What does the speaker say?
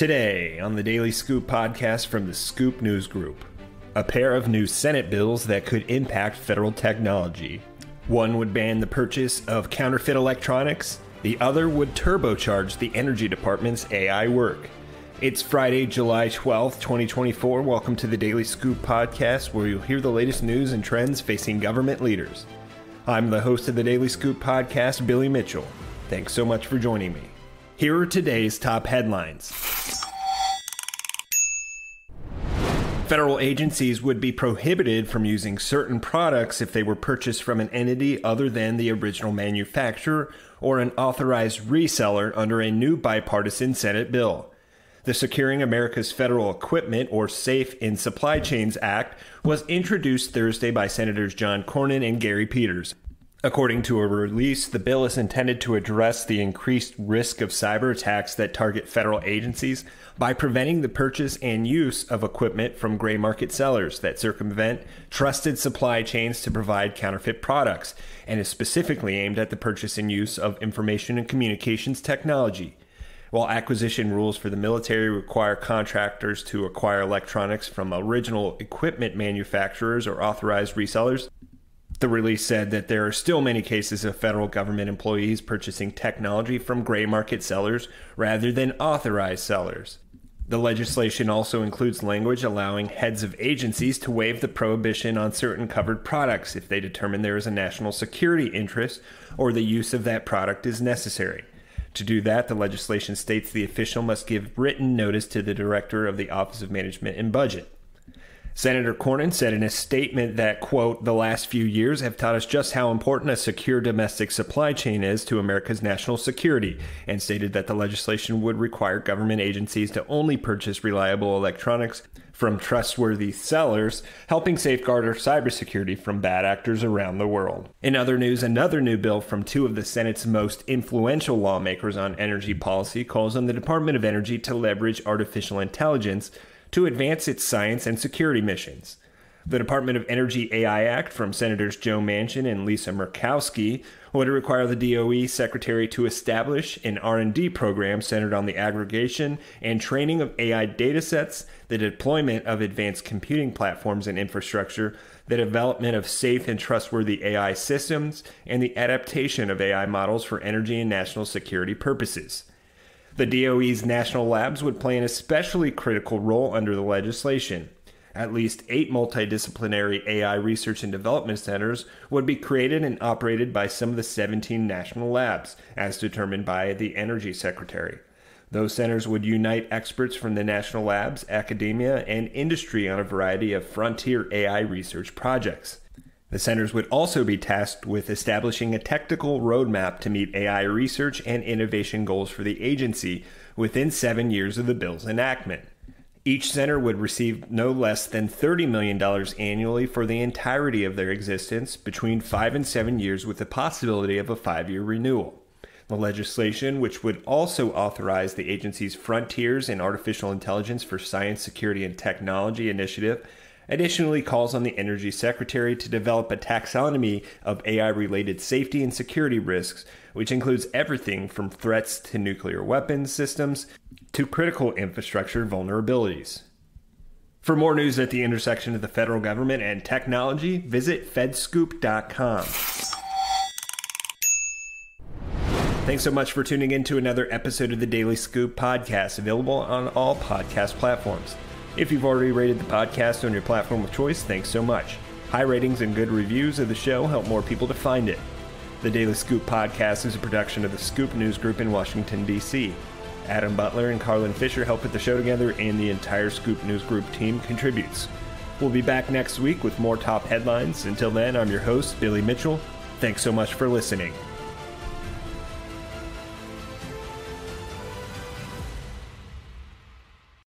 Today on the Daily Scoop podcast from the Scoop News Group, a pair of new Senate bills that could impact federal technology. One would ban the purchase of counterfeit electronics. The other would turbocharge the Energy Department's AI work. It's Friday, July 12th, 2024. Welcome to the Daily Scoop podcast, where you'll hear the latest news and trends facing government leaders. I'm the host of the Daily Scoop podcast, Billy Mitchell. Thanks so much for joining me. Here are today's top headlines. Federal agencies would be prohibited from using certain products if they were purchased from an entity other than the original manufacturer or an authorized reseller under a new bipartisan Senate bill. The Securing America's Federal Equipment, or SAFE in Supply Chains Act, was introduced Thursday by Senators John Cornyn and Gary Peters. According to a release, the bill is intended to address the increased risk of cyber attacks that target federal agencies by preventing the purchase and use of equipment from gray market sellers that circumvent trusted supply chains to provide counterfeit products, and is specifically aimed at the purchase and use of information and communications technology. While acquisition rules for the military require contractors to acquire electronics from original equipment manufacturers or authorized resellers, the release said that there are still many cases of federal government employees purchasing technology from gray market sellers rather than authorized sellers. The legislation also includes language allowing heads of agencies to waive the prohibition on certain covered products if they determine there is a national security interest or the use of that product is necessary. To do that, the legislation states the official must give written notice to the Director of the Office of Management and Budget. Senator Cornyn said in a statement that, quote, "The last few years have taught us just how important a secure domestic supply chain is to America's national security," and stated that the legislation would require government agencies to only purchase reliable electronics from trustworthy sellers, helping safeguard our cybersecurity from bad actors around the world. In other news, another new bill from two of the Senate's most influential lawmakers on energy policy calls on the Department of Energy to leverage artificial intelligence to advance its science and security missions. The Department of Energy AI Act from Senators Joe Manchin and Lisa Murkowski would require the DOE Secretary to establish an R&D program centered on the aggregation and training of AI datasets, the deployment of advanced computing platforms and infrastructure, the development of safe and trustworthy AI systems, and the adaptation of AI models for energy and national security purposes. The DOE's national labs would play an especially critical role under the legislation. At least 8 multidisciplinary AI research and development centers would be created and operated by some of the 17 national labs, as determined by the Energy Secretary. Those centers would unite experts from the national labs, academia, and industry on a variety of frontier AI research projects. The centers would also be tasked with establishing a technical roadmap to meet AI research and innovation goals for the agency within 7 years of the bill's enactment. Each center would receive no less than $30 million annually for the entirety of their existence, between 5 and 7 years, with the possibility of a 5-year renewal. The legislation, which would also authorize the agency's Frontiers in Artificial Intelligence for Science, Security, and Technology initiative, additionally calls on the Energy Secretary to develop a taxonomy of AI-related safety and security risks, which includes everything from threats to nuclear weapons systems to critical infrastructure vulnerabilities. For more news at the intersection of the federal government and technology, visit fedscoop.com. Thanks so much for tuning in to another episode of the Daily Scoop podcast, available on all podcast platforms. If you've already rated the podcast on your platform of choice, thanks so much. High ratings and good reviews of the show help more people to find it. The Daily Scoop podcast is a production of the Scoop News Group in Washington, D.C. Adam Butler and Carlin Fisher help put the show together, and the entire Scoop News Group team contributes. We'll be back next week with more top headlines. Until then, I'm your host, Billy Mitchell. Thanks so much for listening.